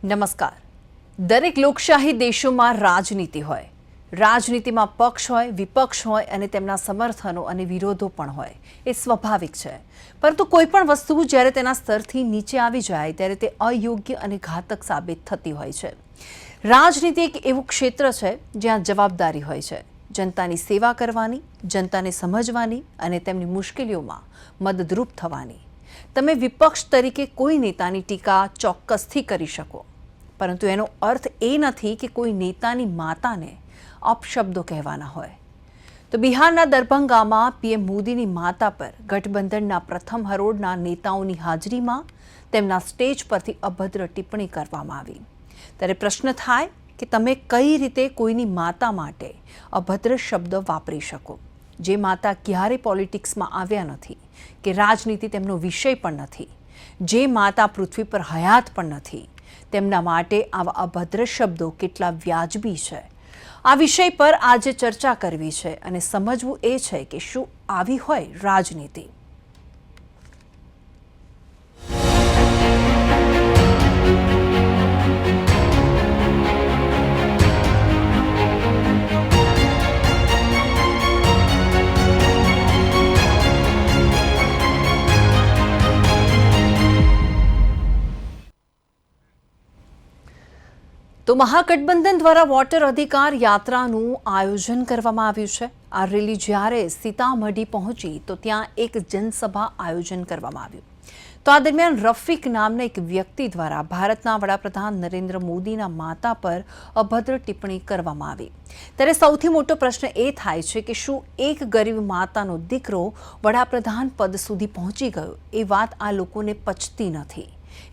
નમસ્કાર. દરેક લોકશાહી દેશોમાં રાજનીતિ હોય. રાજનીતિમાં પક્ષ હોય, વિપક્ષ હોય અને તેમના સમર્થનો અને વિરોધો પણ હોય. એ સ્વાભાવિક છે. પરંતુ કોઈ પણ વસ્તુ જ્યારે તેના સ્તરથી નીચે આવી જાય ત્યારે તે અયોગ્ય અને ઘાતક સાબિત થતી હોય છે. રાજનીતિ એક એવું ક્ષેત્ર છે જ્યાં જવાબદારી હોય છે. જનતાની સેવા કરવાની, જનતાને સમજવાની અને તેમની મુશ્કેલીઓમાં મદદરૂપ થવાની. તમે વિપક્ષ તરીકે કોઈ નેતાની ટીકા ચોક્કસથી કરી શકો, પરંતુ એનો અર્થ એ નથી કે કોઈ નેતાની માતાને અપશબ્દો કહેવાના હોય. તો બિહારના દરભંગામાં પીએમ મોદીની માતા પર ગઠબંધનના પ્રથમ હરોળના નેતાઓની હાજરીમાં તેમના સ્ટેજ પરથી અભદ્ર ટિપ્પણી કરવામાં આવી. ત્યારે પ્રશ્ન થાય કે તમે કઈ રીતે કોઈની માતા માટે અભદ્ર શબ્દ વાપરી શકો, જે માતા ક્યારે પોલિટિક્સમાં આવ્યા નથી કે રાજનીતિ તેમનો વિષય પણ નથી, જે માતા પૃથ્વી પર હયાત પણ નથી, તેમના માટે આવા અભદ્ર શબ્દો કેટલા વ્યાજબી છે? આ વિષય પર આજે ચર્ચા કરવી છે અને સમજવું એ છે કે શું આવી હોય રાજનીતિ. તો મહાગઠબંધન દ્વારા વોટર અધિકાર યાત્રાનું આયોજન કરવામાં આવ્યું છે. આ રેલી જ્યારે સીતામઢી પહોંચી તો ત્યાં એક જનસભા આયોજન કરવામાં આવ્યું. તો આ દરમિયાન રફીક નામના એક વ્યક્તિ દ્વારા ભારતના વડાપ્રધાન નરેન્દ્ર મોદીના માતા પર અભદ્ર ટિપ્પણી કરવામાં આવી. ત્યારે સૌથી મોટો પ્રશ્ન એ થાય છે કે શું એક ગરીબ માતાનો દીકરો વડાપ્રધાન પદ સુધી પહોંચી ગયો એ વાત આ લોકોને પચતી નથી.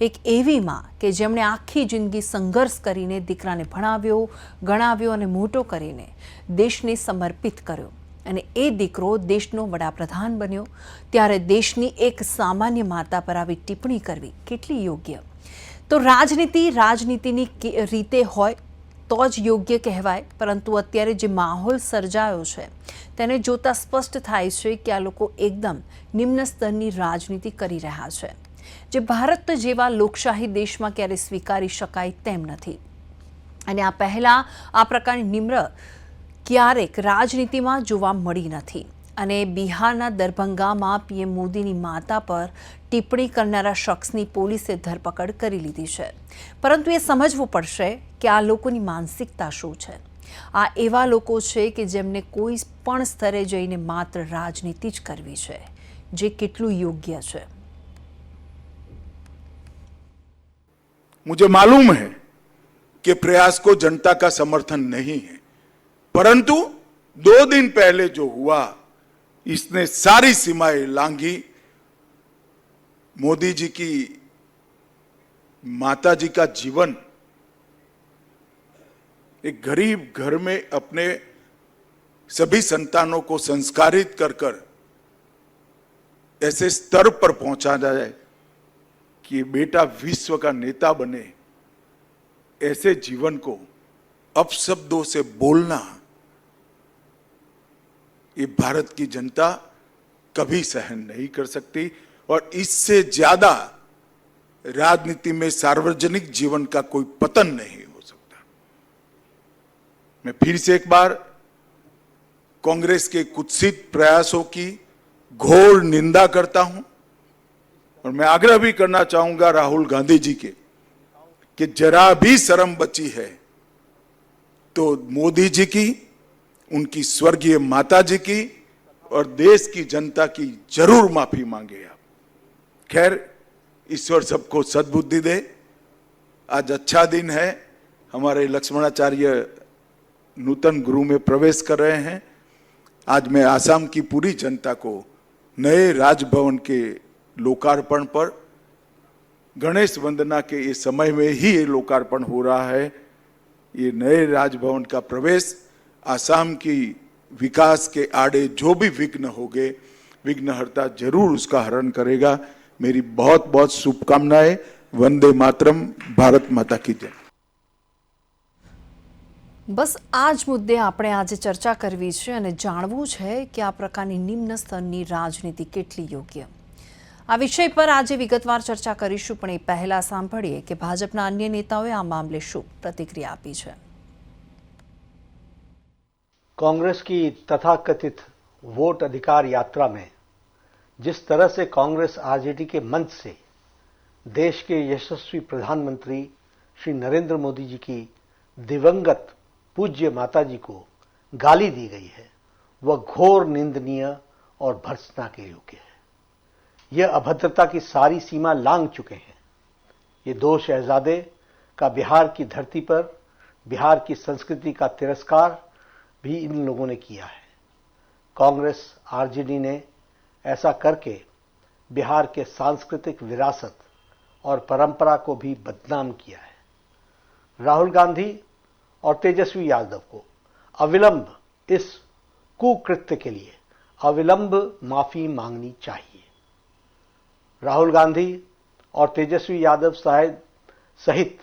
એક એવી માં કે જેમણે આખી જિંદગી સંઘર્ષ કરીને દીકરાને ભણાવ્યો, ગણાવ્યો અને મોટો કરીને દેશને સમર્પિત કર્યો અને એ દીકરો દેશનો વડાપ્રધાન બન્યો, ત્યારે દેશની એક સામાન્ય માતા પર આવી ટિપ્પણી કરવી કેટલી યોગ્ય? તો રાજનીતિની રીતે હોય તો જ યોગ્ય કહેવાય. પરંતુ અત્યારે જે માહોલ સર્જાયો છે તેને જોતા સ્પષ્ટ થાય છે કે આ લોકો એકદમ નિમ્ન સ્તરની રાજનીતિ કરી રહ્યા છે, જે ભારત જેવા લોકશાહી દેશમાં ક્યારે સ્વીકારી શકાય તેમ નથી. અને આ પહેલાં આ પ્રકારની નિમ્ર ક્યારેક રાજનીતિમાં જોવા મળી નથી. અને બિહારના દરભંગામાં પીએમ મોદીની માતા પર ટિપ્પણી કરનારા શખ્સની પોલીસે ધરપકડ કરી લીધી છે. પરંતુ એ સમજવું પડશે કે આ લોકોની માનસિકતા શું છે. આ એવા લોકો છે કે જેમને કોઈ પણ સ્તરે જઈને માત્ર રાજનીતિ જ કરવી છે, જે કેટલું યોગ્ય છે. मुझे मालूम है कि प्रयास को जनता का समर्थन नहीं है, परंतु 2 दिन पहले जो हुआ इसने सारी सीमाएं लांघी. मोदी जी की माता जी का जीवन एक गरीब घर में अपने सभी संतानों को संस्कारित कर ऐसे स्तर पर पहुंचा जाए कि बेटा विश्व का नेता बने, ऐसे जीवन को अपशब्दों से बोलना ये भारत की जनता कभी सहन नहीं कर सकती. और इससे ज्यादा राजनीति में सार्वजनिक जीवन का कोई पतन नहीं हो सकता. मैं फिर से एक बार कांग्रेस के कुत्सित प्रयासों की घोर निंदा करता हूं और मैं आग्रह भी करना चाहूंगा राहुल गांधी जी के कि जरा भी शर्म बची है तो मोदी जी की, उनकी स्वर्गीय माता जी की और देश की जनता की जरूर माफी मांगे आप. खैर, ईश्वर सबको सद्बुद्धि दे. आज अच्छा दिन है. हमारे लक्ष्मणाचार्य नूतन गुरु में प्रवेश कर रहे हैं. आज मैं आसाम की पूरी जनता को नए राजभवन के लोकार्पण पर, गणेश वंदना के ये समय में ही ये लोकार्पण हो रहा है. ये नए राजभवन का प्रवेश आसाम की विकास के आड़े जो भी विघ्न होंगे, विघ्नहर्ता जरूर उसका हरण करेगा. मेरी बहुत बहुत शुभकामनाएं. वंदे मातरम. भारत माता की जय. બસ આ જ મુદ્દે આપણે આજે ચર્ચા કરવી છે અને જાણવું છે કે આ પ્રકારની નિમ્ન સ્તરની રાજનીતિ કેટલી યોગ્ય. આ વિષય પર આજે વિગતવાર ચર્ચા કરીશું, પણ એ પહેલા સાંભળીએ કે ભાજપના અન્ય નેતાઓએ આ મામલે શું પ્રતિક્રિયા આપી છે। कांग्रेस की तथाकथित वोट अधिकार यात्रा में जिस तरह से कांग्रेस आरजेडी के मंच से देश के यशस्वी प्रधानमंत्री श्री नरेंद्र मोदी जी की दिवंगत पूज्य माताजी को गाली दी गई है, वह घोर निंदनीय और भर्त्सना के योग्य है। यह अभद्रता की सारी सीमा लांघ चुके हैं। ये दो शहजादे का बिहार की धरती पर बिहार की संस्कृति का तिरस्कार भी इन लोगों ने किया है। कांग्रेस आरजेडी ने ऐसा करके बिहार के सांस्कृतिक विरासत और परंपरा को भी बदनाम किया है। राहुल गांधी और तेजस्वी यादव को अविलंब इस कुकृत्य के लिए अविलंब माफी मांगनी चाहिए। राहुल गांधी और तेजस्वी यादव सहित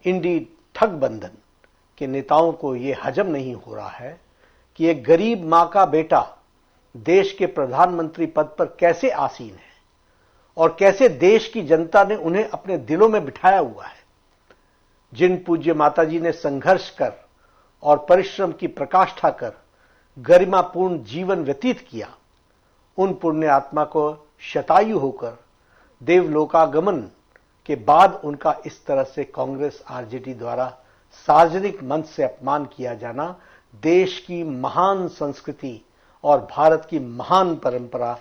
इंडी ठगबंधन के नेताओं को यह हजम नहीं हो रहा है कि एक गरीब मां का बेटा देश के प्रधानमंत्री पद पर कैसे आसीन है और कैसे देश की जनता ने उन्हें अपने दिलों में बिठाया हुआ है। जिन पूज्य माताजी ने संघर्ष कर और परिश्रम की प्रकाष्ठा कर गरिमापूर्ण जीवन व्यतीत किया, उन पुण्य आत्मा को शतायु होकर देवलोकागमन के बाद उनका इस तरह से कांग्रेस आरजेडी द्वारा सार्वजनिक मंच से अपमान किया जाना देश की महान संस्कृति और भारत की महान परंपरा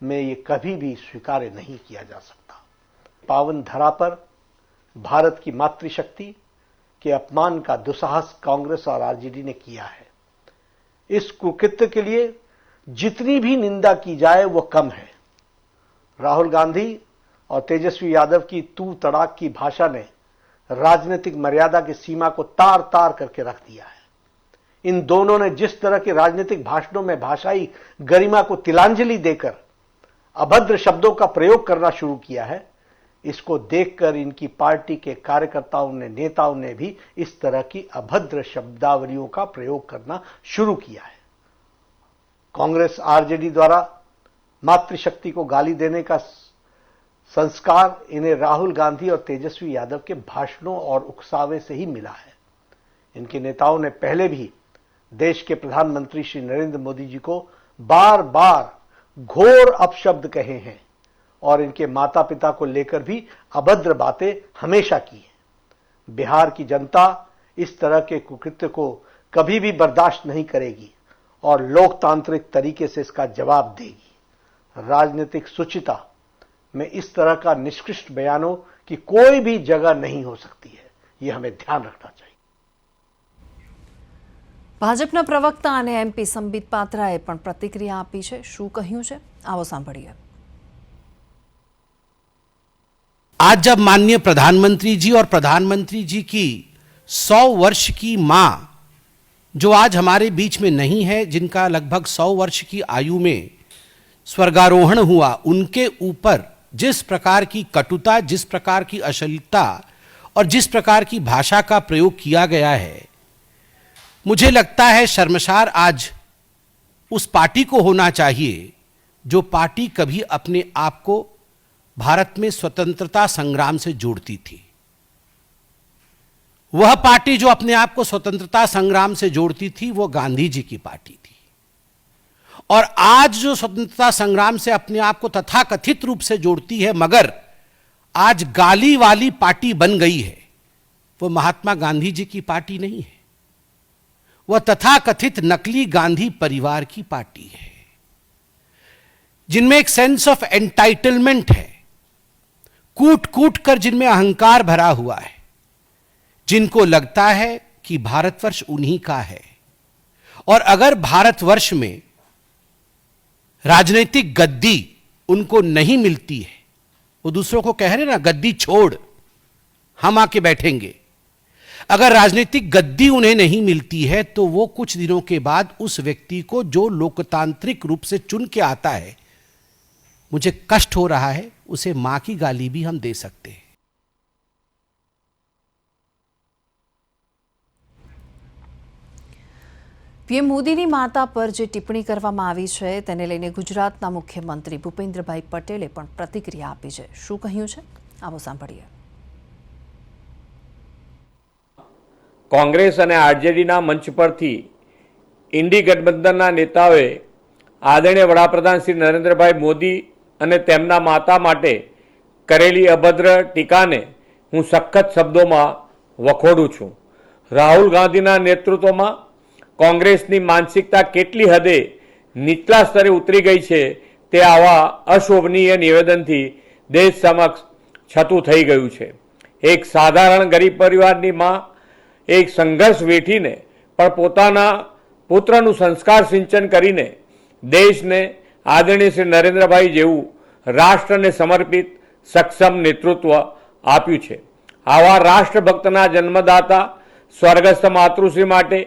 में ये कभी भी स्वीकार्य नहीं किया जा सकता। पावन धरा पर भारत की मातृशक्ति के अपमान का दुस्साहस कांग्रेस और आरजेडी ने किया है। इस कुकृत्य के लिए जितनी भी निंदा की जाए वो कम है। राहुल गांधी और तेजस्वी यादव की तू तड़ाक की भाषा ने राजनीतिक मर्यादा की सीमा को तार तार करके रख दिया है। इन दोनों ने जिस तरह के राजनीतिक भाषणों में भाषाई गरिमा को तिलांजलि देकर अभद्र शब्दों का प्रयोग करना शुरू किया है, इसको देखकर इनकी पार्टी के कार्यकर्ताओं ने नेताओं ने भी इस तरह की अभद्र शब्दावलियों का प्रयोग करना शुरू किया है। कांग्रेस आरजेडी द्वारा मातृशक्ति को गाली देने का संस्कार इन्हें राहुल गांधी और तेजस्वी यादव के भाषणों और उकसावे से ही मिला है। इनके नेताओं ने पहले भी देश के प्रधानमंत्री श्री नरेंद्र मोदी जी को बार बार घोर अपशब्द कहे हैं और इनके माता पिता को लेकर भी अभद्र बातें हमेशा की है। बिहार की जनता इस तरह के कुकृत्य को कभी भी बर्दाश्त नहीं करेगी और लोकतांत्रिक तरीके से इसका जवाब देगी। राजनीतिक शुचिता में इस तरह का निष्कृष्ट बयानों की कोई भी जगह नहीं हो सकती है, यह हमें ध्यान रखना चाहिए। ભાજપના પ્રવક્તા અને એમપી સંબિત પાત્રાએ પણ પ્રતિક્રિયા આપી છે। શું કહ્યું છે આવો સાંભળીએ। आज जब माननीय प्रधानमंत्री जी और प्रधानमंत्री जी की 100 वर्ष की मां जो आज हमारे बीच में नहीं है, जिनका लगभग 100 वर्ष की आयु में स्वर्गारोहण हुआ, उनके ऊपर जिस प्रकार की कटुता, जिस प्रकार की अश्लीलता और जिस प्रकार की भाषा का प्रयोग किया गया है, मुझे लगता है शर्मसार आज उस पार्टी को होना चाहिए जो पार्टी कभी अपने आप को भारत में स्वतंत्रता संग्राम से जोड़ती थी। वह पार्टी जो अपने आप को स्वतंत्रता संग्राम से जोड़ती थी वो गांधी जी की पार्टी थी। और आज जो स्वतंत्रता संग्राम से अपने आप को तथाकथित रूप से जोड़ती है मगर आज गाली वाली पार्टी बन गई है, वो महात्मा गांधी जी की पार्टी नहीं है, वह तथाकथित नकली गांधी परिवार की पार्टी है, जिनमें एक सेंस ऑफ एंटाइटलमेंट है, कूट कूट कर जिनमें अहंकार भरा हुआ है, जिनको लगता है कि भारतवर्ष उन्हीं का है। और अगर भारतवर्ष में राजनीतिक गद्दी उनको नहीं मिलती है, वो दूसरों को कह रहे ना गद्दी छोड़ हम आके बैठेंगे, अगर राजनीतिक गद्दी उन्हें नहीं मिलती है तो वो कुछ दिनों के बाद उस व्यक्ति को जो लोकतांत्रिक रूप से चुन के आता है, मुझे कष्ट हो रहा है, उसे मां की गाली भी हम दे सकते हैं। પીએમ મોદીની માતા પર જે ટિપ્પણી કરવામાં આવી છે તેને લઈને ગુજરાતના મુખ્યમંત્રી ભૂપેન્દ્રભાઈ પટેલે પણ પ્રતિક્રિયા આપી છે. શું કહ્યું છે આવો સાંભળીએ. કોંગ્રેસ અને આરજેડીના મંચ પરથી ઇન્ડી ગઠબંધનના નેતાઓએ આદરણીય વડાપ્રધાન શ્રી નરેન્દ્રભાઈ મોદી અને તેમના માતા માટે કરેલી અભદ્ર ટીકાને હું સખત શબ્દોમાં વખોડું છું. રાહુલ ગાંધીના નેતૃત્વમાં કોંગ્રેસની માનસિકતા કેટલી હદે નીચલા સ્તરે ઉતરી ગઈ છે તે આવા અશોભનીય નિવેદનથી દેશ સમક્ષ છતું થઈ ગયું છે. એક સાધારણ ગરીબ પરિવારની માં એક સંઘર્ષ વેઠીને પણ પોતાના પુત્રનું સંસ્કાર સિંચન કરીને દેશને આદરણીય શ્રી નરેન્દ્રભાઈ જેવું રાષ્ટ્રને સમર્પિત સક્ષમ નેતૃત્વ આપ્યું છે. આવા રાષ્ટ્રભક્તના જન્મદાતા સ્વર્ગસ્થ માતૃશ્રી માટે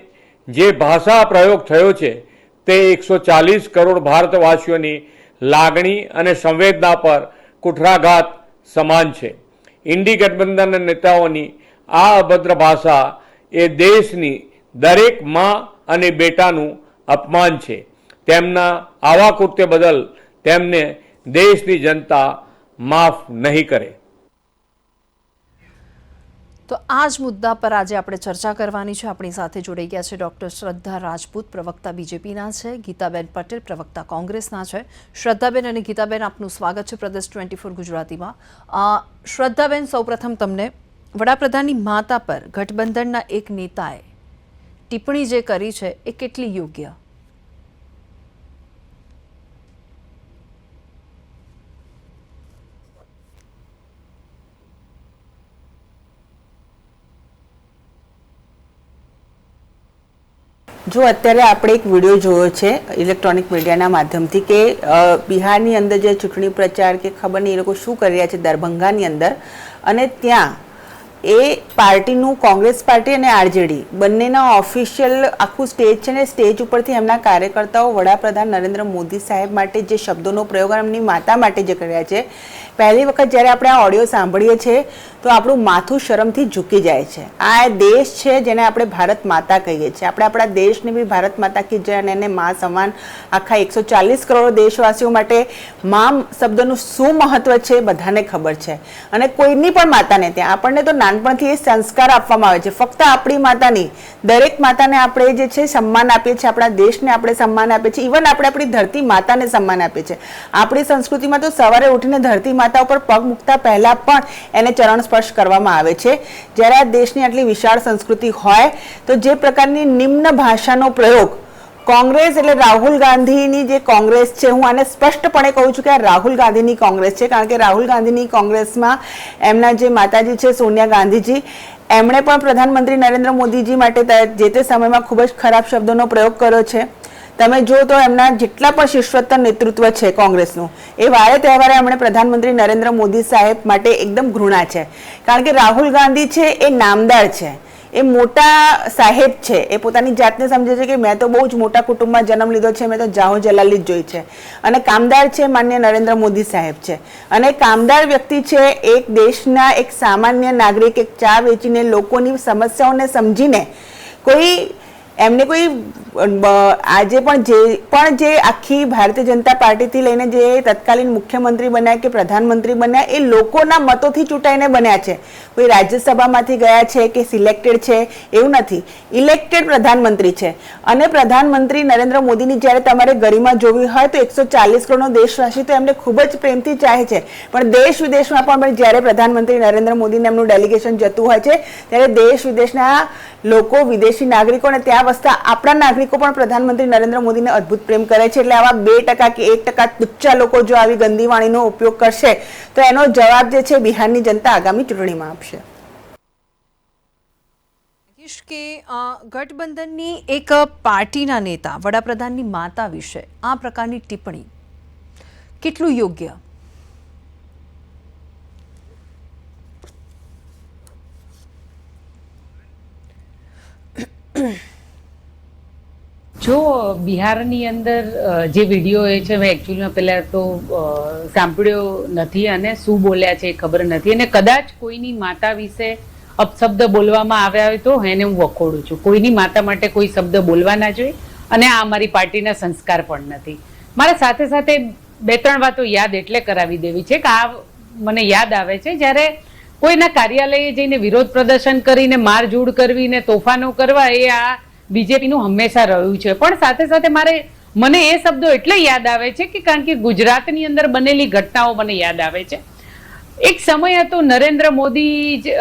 જે ભાષા પ્રયોગ થયો છે તે 140 કરોડ ભારતવાસીઓની લાગણી અને સંવેદના પર કુઠરાઘાત સમાન છે. ઇન્ડી ગઠબંધનના નેતાઓની આ અભદ્ર ભાષા એ દેશની દરેક માં અને બેટાનું અપમાન છે. તેમના આવા કૃત્ય બદલ તેમને દેશની જનતા માફ નહીં કરે. તો આ જ મુદ્દા પર આજે આપણે ચર્ચા કરવાની છે. આપણી સાથે જોડાઈ ગયા છે ડૉક્ટર શ્રદ્ધા રાજપૂત, પ્રવક્તા બીજેપીના છે, ગીતાબેન પટેલ, પ્રવક્તા કોંગ્રેસના છે. શ્રદ્ધાબેન અને ગીતાબેન, આપનું સ્વાગત છે પ્રદેશ 24 ગુજરાતીમાં. શ્રદ્ધાબેન, સૌપ્રથમ તમને, વડાપ્રધાનની માતા પર ગઠબંધનના એક નેતાએ ટિપ્પણી જે કરી છે એ કેટલી યોગ્ય? જો અત્યારે આપણે એક વિડીયો જોયો છે ઇલેક્ટ્રોનિક મીડિયાના માધ્યમથી કે બિહારની અંદર જે ચૂંટણી પ્રચાર કે ખબર નહીં એ લોકો શું કરી રહ્યા છે દરભંગાની અંદર, અને ત્યાં એ પાર્ટીનું કોંગ્રેસ પાર્ટી અને આરજેડી બંનેના ઓફિશિયલ આખું સ્ટેજ છે ને સ્ટેજ ઉપરથી એમના કાર્યકર્તાઓ વડાપ્રધાન નરેન્દ્ર મોદી સાહેબ માટે જે શબ્દોનો પ્રયોગ એમની માતા માટે જે કર્યા છે, પહેલી વખત જ્યારે આપણે આ ઓડિયો સાંભળીએ છીએ તો આપણું માથું શરમથી ઝૂકી જાય છે. આ દેશ છે જેને આપણે ભારત માતા કહીએ છીએ. આપણે આપણા દેશને બી ભારત માતા કી જય અને એને મા સમાન આખા 140 કરોડ દેશવાસીઓ માટે મા શબ્દનું શું મહત્વ છે બધાને ખબર છે. અને કોઈની પણ માતાને ત્યાં આપણને તો નાનપણથી એ સંસ્કાર આપવામાં આવે છે. ફક્ત આપણી માતાની, દરેક માતાને આપણે જે છે સન્માન આપીએ છીએ, આપણા દેશને આપણે સન્માન આપીએ છીએ, ઇવન આપણે આપણી ધરતી માતાને સન્માન આપીએ છીએ. આપણી સંસ્કૃતિમાં તો સવારે ઉઠીને ધરતી માતા ઉપર પગ મૂકતા પહેલા પણ એને ચરણ સ્પર્શ કરવામાં આવે છે. જ્યારે આ દેશની આટલી વિશાળ સંસ્કૃતિ હોય તો જે પ્રકારની નિમ્ન ભાષાનો પ્રયોગ કોંગ્રેસ એટલે રાહુલ ગાંધીની જે કોંગ્રેસ છે, હું આને સ્પષ્ટપણે કહું છું કે આ રાહુલ ગાંધીની કોંગ્રેસ છે, કારણ કે રાહુલ ગાંધીની કોંગ્રેસમાં એમના જે માતાજી છે સોનિયા ગાંધીજી, એમણે પણ પ્રધાનમંત્રી નરેન્દ્ર મોદીજી માટે જે તે સમયમાં ખૂબ જ ખરાબ શબ્દોનો પ્રયોગ કર્યો છે. તમે જો તો એમના જેટલા પણ શીર્ષોત્તર નેતૃત્વ છે કોંગ્રેસનું, એ વારે તહેવારે એમણે પ્રધાનમંત્રી નરેન્દ્ર મોદી સાહેબ માટે એકદમ ઘૃણા છે. કારણ કે રાહુલ ગાંધી છે એ નામદાર છે, એ મોટા સાહેબ છે, એ પોતાની જાતને સમજે છે કે મેં તો બહુ જ મોટા કુટુંબમાં જન્મ લીધો છે, મેં તો જાહો જલાલી જ જોઈ છે. અને કામદાર છે માન્ય નરેન્દ્ર મોદી સાહેબ છે. અને કામદાર વ્યક્તિ છે, એક દેશના એક સામાન્ય નાગરિક, એક ચા વેચીને લોકોની સમસ્યાઓને સમજીને કોઈ એમને કોઈ આજે પણ જે આખી ભારતીય જનતા પાર્ટીથી લઈને જે તત્કાલીન મુખ્યમંત્રી બન્યા કે પ્રધાનમંત્રી બન્યા એ લોકોના મતોથી ચૂંટાઈને બન્યા છે. કોઈ રાજ્યસભામાંથી ગયા છે કે સિલેક્ટેડ છે એવું નથી, ઇલેક્ટેડ પ્રધાનમંત્રી છે. અને પ્રધાનમંત્રી નરેન્દ્ર મોદીની જ્યારે તમારે ગરિમા જોવી હોય તો 140 કરોડનો દેશવાસી તો એમને ખૂબ જ પ્રેમથી ચાહે છે. પણ દેશ વિદેશમાં પણ જ્યારે પ્રધાનમંત્રી નરેન્દ્ર મોદીને એમનું ડેલિગેશન જતું હોય છે ત્યારે દેશ વિદેશના લોકો, વિદેશી નાગરિકો અને ત્યાં વસતા આપણા નાગરિકો પણ પ્રધાનમંત્રી નરેન્દ્ર મોદીને અદ્ભુત પ્રેમ કરે છે. એટલે આવા 2% કે 1% તુચ્છા લોકો જો આવી ગંદી વાણીનો ઉપયોગ કરશે તો એનો જવાબ જે છે બિહારની જનતા આગામી ચૂંટણીમાં આપશે. કે ગઠબંધનની એક પાર્ટીના નેતા વડાપ્રધાનની માતા વિશે આ પ્રકારની ટિપ્પણી કેટલું યોગ્ય? જો બિહારની અંદર જે વિડીયો એ છે મેં એકચ્યુઅલીમાં પહેલાં તો સાંભળ્યો નથી અને શું બોલ્યા છે એ ખબર નથી, અને કદાચ કોઈની માતા વિશે અપશબ્દ બોલવામાં આવ્યા હોય તો એને હું વખોડું છું. કોઈની માતા માટે કોઈ શબ્દ બોલવા ના જોઈએ. અને આ અમારી પાર્ટીના સંસ્કાર પણ નથી. મારે સાથે સાથે 2-3 વાતો યાદ એટલે કરાવી દેવી છે કે આ મને યાદ આવે છે જ્યારે કોઈના કાર્યાલયે જઈને વિરોધ પ્રદર્શન કરીને મારઝૂડ કરવી ને તોફાનો કરવા એ આ બીજેપીનું હંમેશા રહ્યું છે. પણ સાથે સાથે મને એ શબ્દો એટલે યાદ આવે છે કે કારણ કે ગુજરાતની અંદર બનેલી ઘટનાઓ મને યાદ આવે છે. એક સમય હતો નરેન્દ્ર મોદી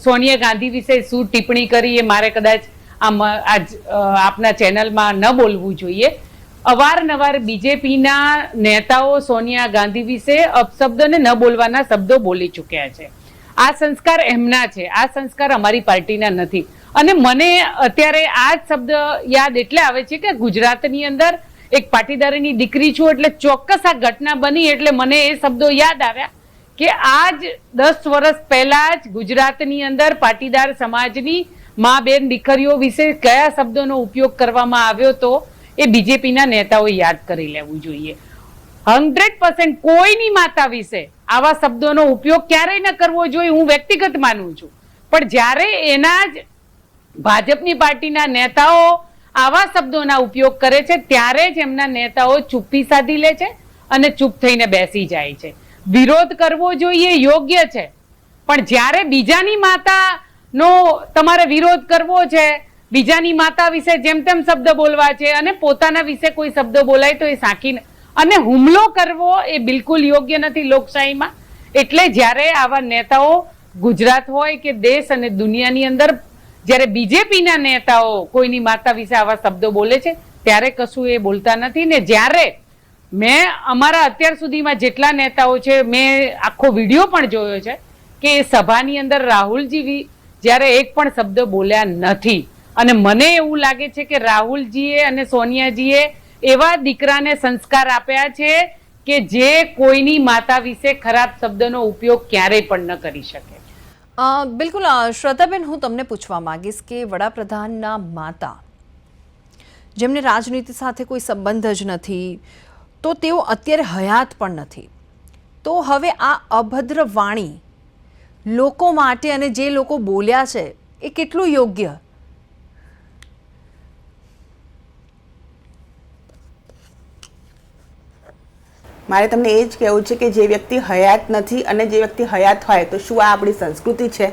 સોનિયા ગાંધી વિશે શું ટિપ્પણી કરી એ મારે કદાચ આપના ચેનલમાં ન બોલવું જોઈએ. અવારનવાર બીજેપીના નેતાઓ સોનિયા ગાંધી વિશે અપશબ્દ ને ન બોલવાના શબ્દો બોલી ચૂક્યા છે. આ સંસ્કાર એમના છે, આ સંસ્કાર અમારી પાર્ટીના નથી. અને મને અત્યારે આ જ શબ્દ યાદ એટલે આવે છે કે ગુજરાતની અંદર એક પાટીદારીની દીકરી છું એટલે ચોક્કસ આ ઘટના બની એટલે મને એ શબ્દો યાદ આવ્યા કે આજ 10 વર્ષ પહેલા જ ગુજરાતની અંદર પાટીદાર સમાજની મા બેન દીકરીઓ વિશે કયા શબ્દોનો ઉપયોગ કરવામાં આવ્યો તો એ બીજેપીના નેતાઓએ યાદ કરી લેવું જોઈએ. 100% કોઈની માતા વિશે આવા શબ્દોનો ઉપયોગ ક્યારેય ન કરવો જોઈએ, હું વ્યક્તિગત માનું છું. પણ જ્યારે એના જ ભાજપની પાર્ટીના નેતાઓ આવા શબ્દોના ઉપયોગ કરે છે ત્યારે જ એમના નેતાઓ ચૂપ્પી સાધી લે છે અને ચૂપ થઈને બેસી જાય છે. વિરોધ કરવો જોઈએ, યોગ્ય છે, પણ જ્યારે બીજાની માતાનો તમારે વિરોધ કરવો છે, બીજાની માતા વિશે જેમ તેમ શબ્દ બોલવા છે અને પોતાના વિશે કોઈ શબ્દ બોલાય તો એ સાંકીને અને હુમલો કરવો એ બિલકુલ યોગ્ય નથી લોકશાહીમાં. એટલે જ્યારે આવા નેતાઓ ગુજરાત હોય કે દેશ અને દુનિયાની અંદર જ્યારે બીજેપીના નેતાઓ કોઈની માતા વિશે આવા શબ્દો બોલે છે ત્યારે કશું એ બોલતા નથી. ને જ્યારે મેં અમારા અત્યાર સુધીમાં જેટલા નેતાઓ છે મેં આખો વિડીયો પણ જોયો છે કે એ સભાની અંદર રાહુલજી જ્યારે એક પણ શબ્દ બોલ્યા નથી. અને મને એવું લાગે છે કે રાહુલજીએ અને સોનિયાજીએ એવા દીકરાને સંસ્કાર આપ્યા છે કે જે કોઈની માતા વિશે ખરાબ શબ્દનો ઉપયોગ ક્યારેય પણ ન કરી શકે. બિલકુલ શ્રદ્ધાબેન, હું તમને પૂછવા માંગીશ કે વડાપ્રધાનના માતા જેમને રાજનીતિ સાથે કોઈ સંબંધ જ નથી તો તેઓ અત્યારે હયાત પણ નથી, તો હવે આ અભદ્ર વાણી લોકો માટે અને જે લોકો બોલ્યા છે એ કેટલું યોગ્ય? મારે તમને એ જ કહેવું છે કે જે વ્યક્તિ હયાત નથી અને જે વ્યક્તિ હયાત હોય તો શું આ આપણી સંસ્કૃતિ છે?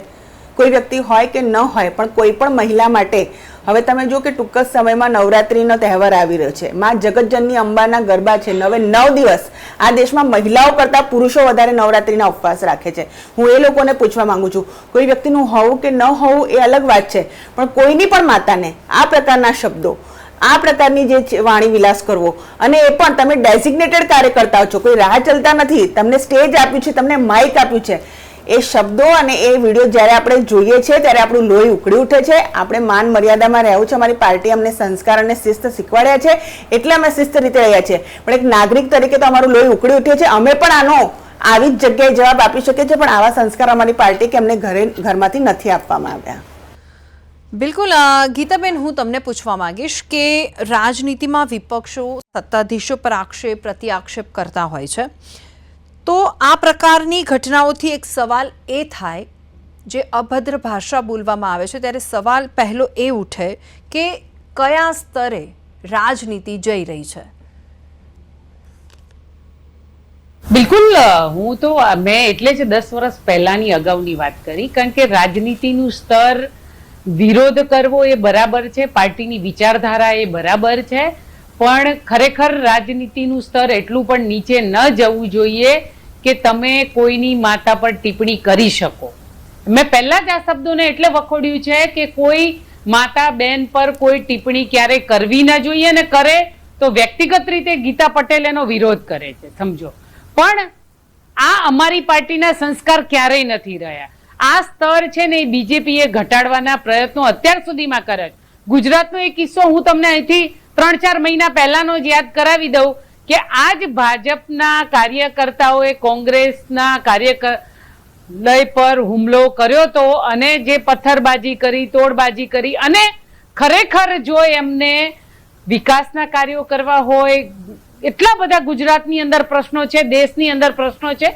કોઈ વ્યક્તિ હોય કે ન હોય પણ કોઈ પણ મહિલા માટે હવે તમે જો કે ટૂંક જ સમયમાં નવરાત્રિનો તહેવાર આવી રહ્યો છે. માં જગતજનની અંબાના ગરબા છે. 9 દિવસ આ દેશમાં મહિલાઓ કરતાં પુરુષો વધારે નવરાત્રિના ઉપવાસ રાખે છે. હું એ લોકોને પૂછવા માંગુ છું, કોઈ વ્યક્તિનું હોવું કે ન હોવું એ અલગ વાત છે, પણ કોઈની પણ માતાને આ પ્રકારના શબ્દો, આ પ્રકારની જે વાણી વિલાસ કરવો, અને એ પણ તમે ડેઝિગ્નેટેડ કાર્યકર્તાઓ છો, કોઈ રાહ ચાલતા નથી, તમને સ્ટેજ આપ્યું છે, તમને માઇક આપ્યું છે, એ શબ્દો અને એ વિડીયો જ્યારે આપણે જોઈએ છે ત્યારે આપણું લોહી ઉકળી ઉઠે છે. આપણે માન મર્યાદામાં રહેવું છે. અમારી પાર્ટી અમને સંસ્કાર અને શિસ્ત શીખવાડ્યા છે એટલે અમે શિસ્ત રીતે રહ્યા છીએ, પણ એક નાગરિક તરીકે તો અમારું લોહી ઉકળી ઉઠે છે. અમે પણ આનો આવી જ જગ્યાએ જવાબ આપી શકીએ છીએ, પણ આવા સંસ્કાર અમારી પાર્ટી કે અમને ઘરમાંથી નથી આપવામાં આવ્યા. બિલકુલ ગીતાબેન, હું તમને પૂછવા માંગીશ કે રાજનીતિમાં વિપક્ષો સત્તાધીશો પર આક્ષેપ પ્રત્યાક્ષેપ કરતા હોય છે, તો આ પ્રકારની ઘટનાઓથી એક સવાલ એ થાય, જે અભદ્ર ભાષા બોલવામાં આવે છે ત્યારે સવાલ પહેલો એ ઉઠે કે કયા સ્તરે રાજનીતિ જઈ રહી છે? બિલકુલ, હું તો મેં એટલે જ 10 વર્ષ પહેલાની અગાઉની વાત કરી, કારણ કે રાજનીતિનું સ્તર વિરોધ કરવો એ બરાબર છે, પાર્ટીની વિચારધારા એ બરાબર છે, પણ ખરેખર રાજનીતિનું સ્તર એટલું પણ નીચે ન જવું જોઈએ કે તમે કોઈની માતા પર ટિપ્પણી કરી શકો. મેં પહેલા જ આ શબ્દોને એટલે વખોડ્યું છે કે કોઈ માતા બેન પર કોઈ ટિપ્પણી ક્યારેય કરવી ન જોઈએ, અને કરે તો વ્યક્તિગત રીતે ગીતા પટેલ એનો વિરોધ કરે છે, સમજો. પણ આ અમારી પાર્ટીના સંસ્કાર ક્યારેય નથી રહ્યા. આ સ્તર છે ને એ બીજેપીએ ઘટાડવાના પ્રયત્નો અત્યાર સુધીમાં કર્યા છે. ગુજરાતનો એક કિસ્સો હું તમને અહીંથી 3-4 મહિના પહેલાનો જ યાદ કરાવી દઉં કે આજ ભાજપના કાર્યકર્તાઓએ કોંગ્રેસના કાર્યાલય પર હુમલો કર્યો હતો અને જે પથ્થરબાજી કરી, તોડબાજી કરી, અને ખરેખર જો એમને વિકાસના કાર્યો કરવા હોય, એટલા બધા ગુજરાતની અંદર પ્રશ્નો છે, દેશની અંદર પ્રશ્નો છે,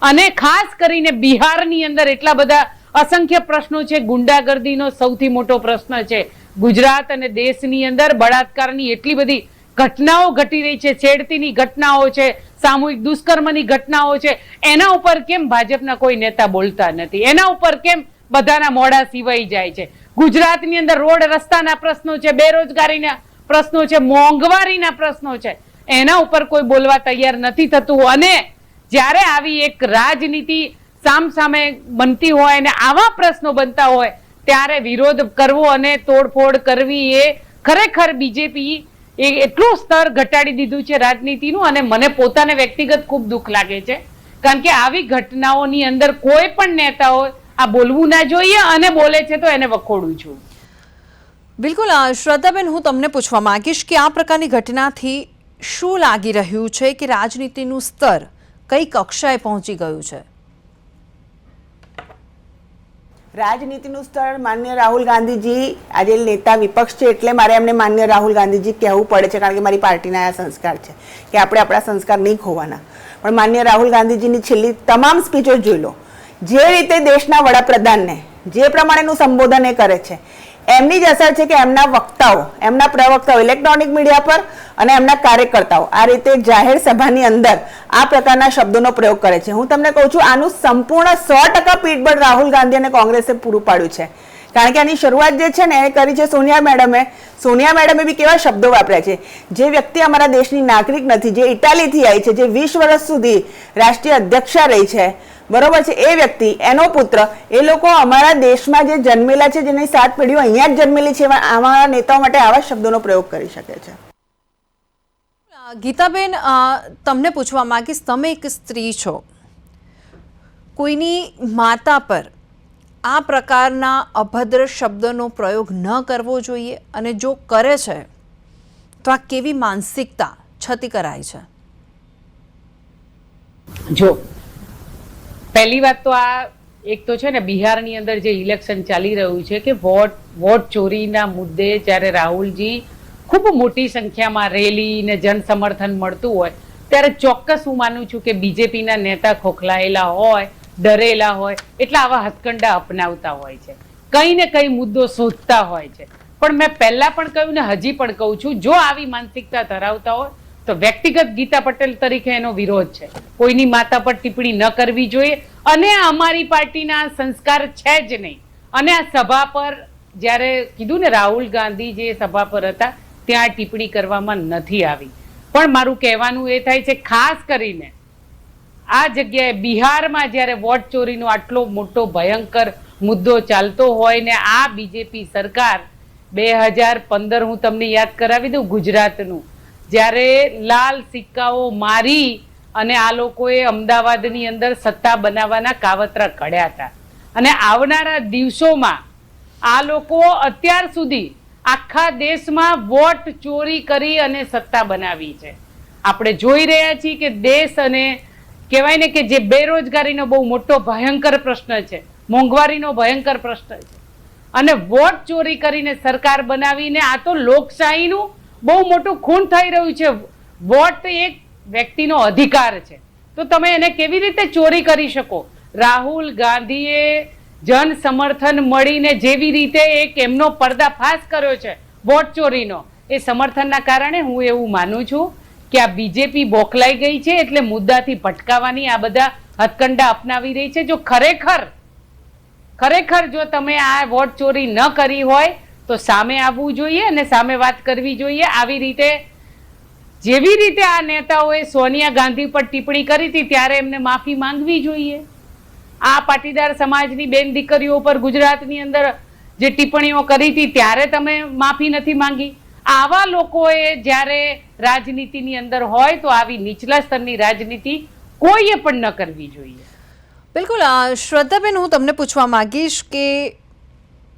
અને ખાસ કરીને બિહારની અંદર એટલા બધા અસંખ્ય પ્રશ્નો છે. ગુંડાગર્દીનો સૌથી મોટો પ્રશ્ન છે, ગુજરાત અને દેશની અંદર બળાત્કારની એટલી બધી ઘટનાઓ ઘટી રહી છે, છેડતીની ઘટનાઓ છે, સામૂહિક દુષ્કર્મની ઘટનાઓ છે, એના ઉપર કેમ ભાજપના કોઈ નેતા બોલતા નથી? એના ઉપર કેમ બધાના મોઢા સીવાઈ જાય છે? ગુજરાતની અંદર રોડ રસ્તાના પ્રશ્નો છે, બેરોજગારીના પ્રશ્નો છે, મોંઘવારીના પ્રશ્નો છે, એના ઉપર કોઈ બોલવા તૈયાર નથી થતું. અને જ્યારે આવી એક રાજનીતિ સામસામે બનતી હોય અને આવા પ્રશ્નો બનતા હોય ત્યારે વિરોધ કરવો અને તોડફોડ કરવી એ ખરેખર બીજેપી એ એટલું સ્તર ઘટાડી દીધું છે રાજનીતિનું. અને મને પોતાને વ્યક્તિગત ખૂબ દુઃખ લાગે છે, કારણ કે આવી ઘટનાઓની અંદર કોઈ પણ નેતાઓ આ બોલવું ના જોઈએ, અને બોલે છે તો એને વખોડું છું. બિલકુલ શ્રદ્ધાબેન, હું તમને પૂછવા માંગીશ કે આ પ્રકારની ઘટનાથી શું લાગી રહ્યું છે કે રાજનીતિનું સ્તર કઈ કક્ષાએ પહોંચી ગયું છે? રાજનીતિનું સ્તર માન્ય રાહુલ ગાંધીજી આજે નેતા વિપક્ષ છે એટલે મારે એમને માન્ય રાહુલ ગાંધીજી કહેવું પડે છે, કારણ કે મારી પાર્ટીના આ સંસ્કાર છે કે આપણે આપણા સંસ્કાર નહીં ખોવાના. પણ માન્ય રાહુલ ગાંધીજીની છેલ્લી તમામ સ્પીચો જોઈ લો, જે રીતે દેશના વડાપ્રધાનને જે પ્રમાણેનું સંબોધન એ કરે છે એમની જ અસર છે કે એમના વક્તાઓ, એમના પ્રવક્તાઓ ઇલેક્ટ્રોનિક મીડિયા પર અને એમના કાર્યકર્તાઓ આ રીતે જાહેર સભાની અંદર આ પ્રકારના શબ્દોનો પ્રયોગ કરે છે. હું તમને કહું છું, આનું સંપૂર્ણ 100% પીઠબળ રાહુલ ગાંધી અને કોંગ્રેસે પૂરું પાડ્યું છે. કારણ કે આની શરૂઆત જે છે ને એ કરી છે સોનિયા મેડમે. સોનિયા મેડમે બી કેવા શબ્દો વાપર્યા છે. જે વ્યક્તિ અમારા દેશની નાગરિક નથી, જે ઇટાલીથી આવી છે, જે 20 વર્ષ સુધી રાષ્ટ્રીય અધ્યક્ષા રહી છે, બરોબર છે, એ વ્યક્તિ, એનો પુત્ર, એ લોકો અમારા દેશમાં જે જન્મેલા છે, જેની 7 પેઢીઓ અહીંયા જ જન્મેલી છે, અમારા નેતાઓ માટે આવા શબ્દોનો પ્રયોગ કરી શકે છે. ગીતાબેન, તમને પૂછવા માંગીશ, તમે એક સ્ત્રી છો, કોઈની માતા પર આ પ્રકારના અભદ્ર શબ્દનો પ્રયોગ ન કરવો જોઈએ, અને જો કરે છે તો આ કેવી માનસિકતા છતી કરાય છે? જો પહેલી વાત તો આ એક તો છે ને, બિહારની અંદર જે ઇલેક્શન ચાલી રહ્યું છે કે વોટ ચોરીના મુદ્દે જ્યારે રાહુલજી ખૂબ મોટી સંખ્યામાં રેલી ને જન સમર્થન મળતું હોય ત્યારે ચોક્કસ હું માનું છું કે બીજેપીના નેતા ખોખલાયેલા હોય, ડરેલા હોય, એટલે આવા હથકંડા અપનાવતા હોય છે, કંઈ ને કંઈ મુદ્દો શોધતા હોય છે. પણ મેં પહેલા પણ કહ્યું ને હજી પણ કહું છું, જો આવી માનસિકતા ધરાવતા હોય તો વ્યક્તિગત ગીતા પટેલ તરીકે એનો વિરોધ છે. કોઈની માતા પર ટિપ્પણી ન કરવી જોઈએ, અને અમારી પાર્ટીના સંસ્કાર છે જ નહીં. અને આ સભા પર જ્યારે કીધું ને રાહુલ ગાંધી જે સભા પર હતા ત્યાં ટિપ્પણી કરવામાં નથી આવી. પણ મારું કહેવાનું એ થાય છે, ખાસ કરીને આ જગ્યાએ બિહારમાં જ્યારે વોટ ચોરીનો આટલો મોટો ભયંકર મુદ્દો ચાલતો હોય ને આ બીજેપી સરકાર 2015 હું તમને યાદ કરાવી દઉં ગુજરાતનું, જ્યારે લાલ સિક્કાઓ મારી અને આ લોકોએ અમદાવાદની અંદર સત્તા બનાવવાના કાવતરા ઘડ્યા હતા. અને આવનારા દિવસોમાં આ લોકો અત્યાર સુધી આખા દેશમાં વોટ ચોરી કરી અને સત્તા બનાવી છે. આપણે જોઈ રહ્યા છીએ કે દેશ, અને કહેવાય ને કે જે બેરોજગારીનો બહુ મોટો ભયંકર પ્રશ્ન છે, મોંઘવારીનો ભયંકર પ્રશ્ન છે, અને વોટ ચોરી કરીને સરકાર બનાવીને આ તો લોકશાહીનું બહુ મોટું ખૂન થઈ રહ્યું છે. વોટ એક વ્યક્તિનો અધિકાર છે, તો તમે એને કેવી રીતે ચોરી કરી શકો? રાહુલ ગાંધીએ જન સમર્થન મળીને જેવી રીતે એક એમનો પર્દાફાશ કર્યો છે વોટ ચોરીનો, એ સમર્થનના કારણે હું એવું માનું છું કે આ બીજેપી બોખલાઈ ગઈ છે, એટલે મુદ્દાથી ભટકાવાની આ બધા હથકંડા અપનાવી રહી છે. જો ખરેખર જો તમે આ વોટ ચોરી ન કરી હોય તો સામે આવવું જોઈએ અને સામે વાત કરવી જોઈએ. આવી રીતે જેવી રીતે આ નેતાઓએ સોનિયા ગાંધી પર ટિપ્પણી કરી હતી ત્યારે એમને માફી માંગવી જોઈએ. આ પાટીદાર સમાજની બેન દીકરીઓ પર ગુજરાતની અંદર જે ટિપ્પણીઓ કરી હતી ત્યારે તમે માફી નથી માંગી. આવા લોકોએ જ્યારે રાજનીતિની અંદર હોય તો આવી નીચલા સ્તરની રાજનીતિ કોઈએ પણ ન કરવી જોઈએ. બિલકુલ શ્રદ્ધાબેન, હું તમને પૂછવા માંગીશ કે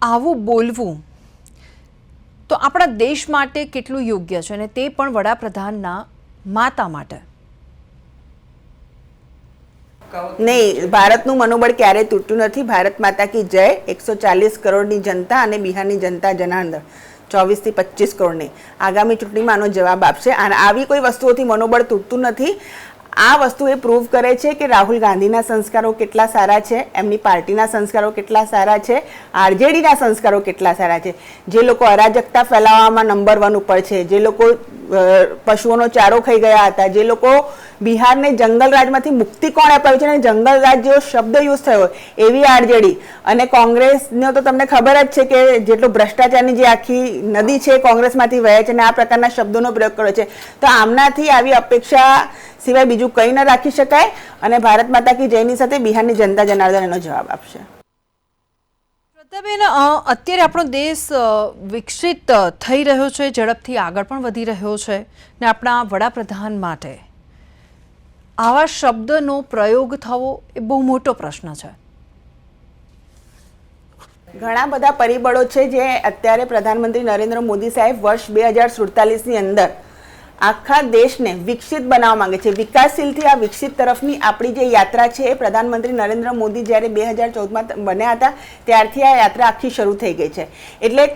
આવું બોલવું તો આપણા દેશ માટે કેટલું યોગ્ય છે, અને તે પણ વડાપ્રધાનના માતા માટે? નહીં, ભારતનું મનોબળ ક્યારેય તૂટ્યું નથી. ભારત માતા કી જય. 140 કરોડની જનતા અને બિહારની જનતા જનાર્દન 24 થી 25 કરોડની આગામી ચૂંટણીમાં આનો જવાબ આપશે. અને આવી કોઈ વસ્તુઓથી મનોબળ તૂટતું નથી. આ વસ્તુ એ પ્રૂવ કરે છે કે રાહુલ ગાંધીના સંસ્કારો કેટલા સારા છે, એમની પાર્ટીના સંસ્કારો કેટલા સારા છે, આરજેડીના સંસ્કારો કેટલા સારા છે. જે લોકો અરાજકતા ફેલાવવામાં નંબર 1 ઉપર છે, જે લોકો પશુઓનો ચારો ખાઈ ગયા હતા, જે લોકો બિહારને જંગલ રાજમાંથી મુક્તિ કોણ અપાવ્યું છે અને જંગલ રાજ જેવો શબ્દ યુઝ થયો એવી આરજેડી અને કોંગ્રેસનો તો તમને ખબર જ છે કે જેટલો ભ્રષ્ટાચારની જે આખી નદી છે કોંગ્રેસમાંથી વહે છે અને આ પ્રકારના શબ્દોનો પ્રયોગ કર્યો છે. તો આમનાથી આવી અપેક્ષા સિવાય બીજું કંઈ ન રાખી શકાય અને ભારત માતા કી જયની સાથે બિહારની જનતા જનાર્દન એનો જવાબ આપશે. શ્રદ્ધાબેન, અત્યારે આપણો દેશ વિકસિત થઈ રહ્યો છે, ઝડપથી આગળ પણ વધી રહ્યો છે ને આપણા વડાપ્રધાન માટે આવા શબ્દનો પ્રયોગ થવો એ બહુ મોટો પ્રશ્ન છે. ઘણા બધા પરિબળો છે જે અત્યારે પ્રધાનમંત્રી નરેન્દ્ર મોદી સાહેબ વર્ષ 2047ની અંદર આખા દેશને વિકસિત બનાવવા માંગે છે. વિકાસશીલથી આ વિકસિત તરફની આપણી જે યાત્રા છે એ પ્રધાનમંત્રી નરેન્દ્ર મોદી જ્યારે 2014માં બન્યા હતા ત્યારથી આ યાત્રા આખી શરૂ થઈ ગઈ છે. એટલે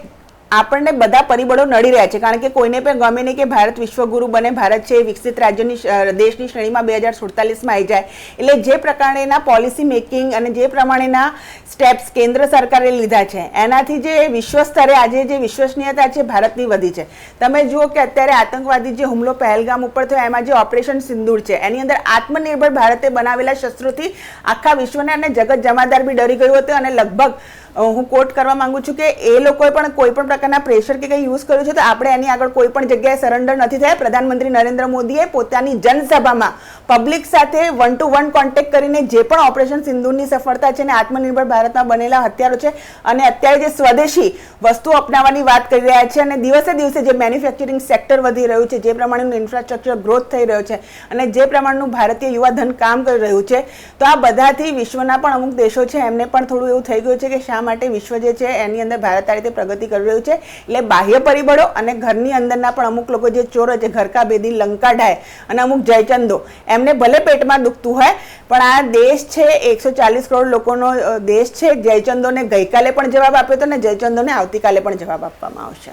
આપણને બધા પરિબળો નડી રહ્યા છે કારણ કે કોઈને પણ ગમે નહીં કે ભારત વિશ્વગુરુ બને, ભારત છે એ વિકસિત રાજ્યની દેશની શ્રેણીમાં 2047માં આવી જાય. એટલે જે પ્રકારેના પોલિસી મેકિંગ અને જે પ્રમાણેના સ્ટેપ્સ કેન્દ્ર સરકારે લીધા છે એનાથી જે વિશ્વ સ્તરે આજે જે વિશ્વસનીયતા છે ભારતની વધી છે. તમે જુઓ કે અત્યારે આતંકવાદી જે હુમલો પહેલગામ ઉપર થયો એમાં જે ઓપરેશન સિંદૂર છે એની અંદર આત્મનિર્ભર ભારતે બનાવેલા શસ્ત્રોથી આખા વિશ્વને અને જગત જમાદાર બી ડરી ગયું હતું અને લગભગ હું કોટ કરવા માંગુ છું કે એ લોકોએ પણ કોઈ પણ પ્રકારના પ્રેશર કે કંઈ યુઝ કર્યું છે તો આપણે એની આગળ કોઈ પણ જગ્યાએ સરેન્ડર નથી થયા. પ્રધાનમંત્રી નરેન્દ્ર મોદીએ પોતાની જનસભામાં પબ્લિક સાથે 1 to 1 કોન્ટેક્ટ કરીને જે પણ ઓપરેશન સિંદૂરની સફળતા છે અને આત્મનિર્ભર ભારતમાં બનેલા હથિયારો છે અને અત્યારે જે સ્વદેશી વસ્તુ અપનાવવાની વાત કરી રહ્યા છે અને દિવસે દિવસે જે મેન્યુફેક્ચરિંગ સેક્ટર વધી રહ્યું છે, જે પ્રમાણેનું ઇન્ફ્રાસ્ટ્રક્ચર ગ્રોથ થઈ રહ્યો છે અને જે પ્રમાણનું ભારતીય યુવા ધન કામ કરી રહ્યું છે તો આ બધાથી વિશ્વના પણ અમુક દેશો છે એમને પણ થોડું એવું થઈ ગયું છે કે શા માટે વિશ્વ જે છે એની અંદર ભારત આ રીતે પ્રગતિ કરી રહ્યું છે. એટલે બાહ્ય પરિબળો અને ઘરની અંદરના પણ અમુક લોકો જે ચોરો છે, ઘરકા બેદી, લંકા ઢાય અને અમુક જયચંદો એમને ભલે પેટમાં દુખતું હોય પણ આ દેશ છે 140 કરોડ લોકોનો દેશ છે. જયચંદોને ગઈકાલે પણ જવાબ આપ્યો હતો ને જયચંદોને આવતીકાલે પણ જવાબ આપવામાં આવશે.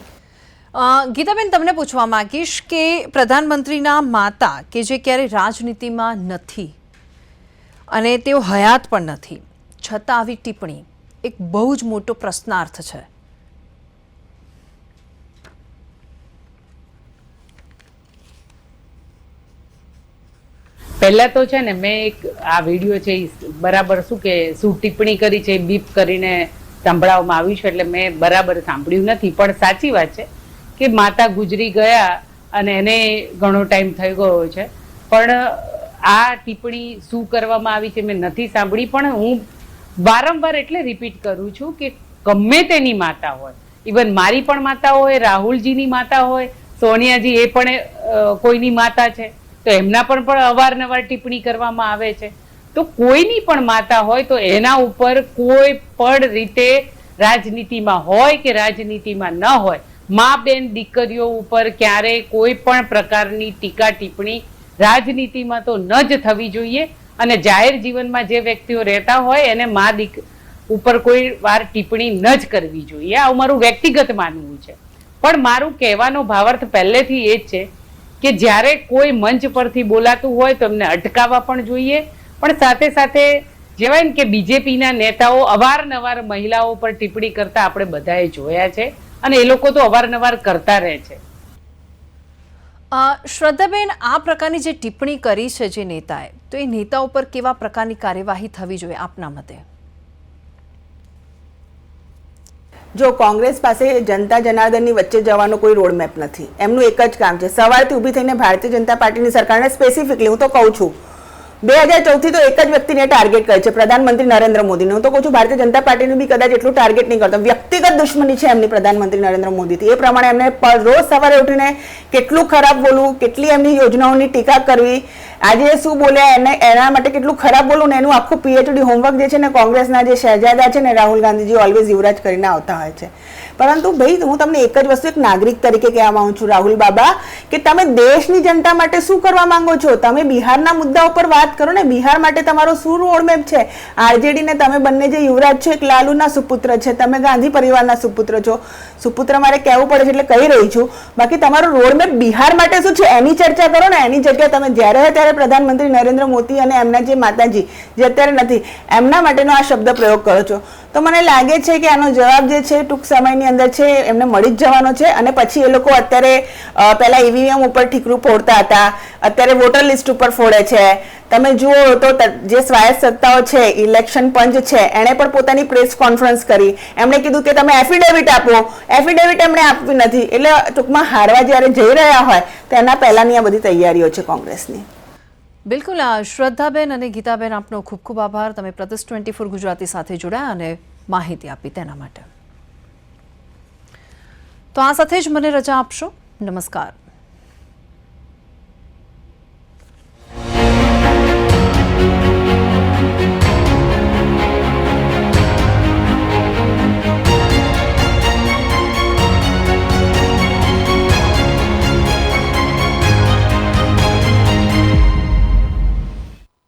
ગીતાબેન, તમને પૂછવા માંગીશ કે પ્રધાનમંત્રીના માતા કે જે ક્યારે રાજનીતિમાં નથી અને તેઓ હયાત પણ નથી છતાં આવી ટિપ્પણી એક બહુ જ મોટો પ્રશ્નાર્થ છે. પહેલા તો છે ને મેં એક આ વિડીયો છે બરાબર શું ટિપ્પણી કરી છે બીપ કરીને સંભળાવવામાં આવ્યું છે એટલે મેં બરાબર સાંભળ્યું નથી. પણ સાચી વાત છે કે માતા ગુજરી ગયા અને એને ઘણો ટાઈમ થઈ ગયો છે પણ આ ટિપ્પણી શું કરવામાં આવી છે મેં નથી સાંભળી. પણ હું વારંવાર એટલે રિપીટ કરું છું કે ગમે તેની માતા હોય, ઇવન મારી પણ માતા હોય, રાહુલજીની માતા હોય, સોનિયાજી એ પણ કોઈની માતા છે તો એમના પણ અવારનવાર ટિપ્પણી કરવામાં આવે છે. તો કોઈની પણ માતા હોય તો એના ઉપર કોઈ પણ રીતે રાજનીતિમાં હોય કે રાજનીતિમાં ન હોય મા બેન દીકરીઓ ઉપર ક્યારેય કોઈ પણ પ્રકારની ટીકા ટિપ્પણી રાજનીતિમાં તો ન જ થવી જોઈએ. અને જાહેર જીવનમાં જે વ્યક્તિઓ રહેતા હોય એને મા દીક ઉપર કોઈ વાર ટિપ્પણી ન જ કરવી જોઈએ. આ મારું વ્યક્તિગત માનવું છે. પણ મારું કહેવાનો ભાવાર્થ પહેલેથી એ જ છે કે જ્યારે કોઈ મંચ પરથી બોલાતું હોય તો એમને અટકાવવા પણ જોઈએ. પણ સાથે સાથે જેવાય ને કે બીજેપીના નેતાઓ અવારનવાર મહિલાઓ પર ટિપ્પણી કરતા આપણે બધાએ જોયા છે અને એ લોકો તો અવારનવાર કરતા રહે છે. શ્રદ્ધાબેન, આ પ્રકારની જે ટિપ્પણી કરી છે જે નેતાએ, તો એ નેતા ઉપર કેવા પ્રકારની કાર્યવાહી થવી જોઈએ આપના મતે? જો કોંગ્રેસ પાસે જનતા જનાર્દનની વચ્ચે જવાનો કોઈ રોડમેપ નથી. એમનું એક જ કામ છે સવારથી ઊભી થઈને ભારતીય જનતા પાર્ટીની સરકારને સ્પેસિફિકલી હું તો કહું છું 2014થી તો એક જ વ્યક્તિને ટાર્ગેટ કરે છે, પ્રધાનમંત્રી નરેન્દ્ર મોદીને. હું તો કહું છું ભારતીય જનતા પાર્ટીને બી કદાચ એટલું ટાર્ગેટ નહીં કરતો. વ્યક્તિગત દુશ્મની છે એમની પ્રધાનમંત્રી નરેન્દ્ર મોદીથી. એ પ્રમાણે એમને રોજ સવારે ઉઠીને કેટલું ખરાબ બોલવું, કેટલી એમની યોજનાઓની ટીકા કરવી, આજે શું બોલ્યા એને એના માટે કેટલું ખરાબ બોલવું ને એનું આખું પીએચડી હોમવર્ક જે છે ને કોંગ્રેસના જે શહેજાદા છે ને રાહુલ ગાંધીજી ઓલવેઝ યુવરાજ કરીને આવતા હોય છે. પરંતુ ભાઈ હું તમને એક જ વસ્તુ એક નાગરિક તરીકે કહેવા માંગુ છું રાહુલ બાબા કે તમે દેશની જનતા માટે શું કરવા માંગો છો? તમે બિહારના મુદ્દા ઉપર વાત કરો ને. બિહાર માટે તમારો શું રોડમેપ છે? આરજેડી ને તમે બંને જે યુવરાજ છો એક લાલુના સુપુત્ર છે, તમે ગાંધી પરિવારના સુપુત્ર છો. સુપુત્ર મારે કહેવું પડે છે એટલે કહી રહી છું. બાકી તમારો રોડમેપ બિહાર માટે શું છે એની ચર્ચા કરો ને. એની જગ્યાએ તમે જ્યારે ત્યારે અત્યારે પ્રધાનમંત્રી નરેન્દ્ર મોદી અને એમના જે માતાજી જે અત્યારે નથી એમના માટેનો આ શબ્દ પ્રયોગ કરો છો, તો મને લાગે છે કે આનો જવાબ જે છે ટૂંક સમયની અંદર છે એમને મળી જ જવાનો છે. અને પછી એ લોકો અત્યારે પહેલા ઈવીએમ ઉપર ઠીકરું ફોડતા હતા, અત્યારે વોટર લિસ્ટ ઉપર ફોડે છે. તમે જુઓ તો જે સ્વાયત્ત સત્તાઓ છે, ઇલેક્શન પંચ છે, એણે પણ પોતાની પ્રેસ કોન્ફરન્સ કરી. એમણે કીધું કે તમે એફિડેવિટ આપો, એફિડેવિટ એમણે આપવી નથી. એટલે ટૂંકમાં હારવા જ્યારે જઈ રહ્યા હોય તો એના પહેલાની આ બધી તૈયારીઓ છે કોંગ્રેસની. બિલકુલ. શ્રદ્ધાબેન અને ગીતાબેન, આપનો ખૂબ ખૂબ આભાર. તમે પ્રદેશ 24 ગુજરાતી સાથે જોડાયા અને માહિતી આપી તેના માટે. તો આ સાથે જ મને રજા આપશો. નમસ્કાર.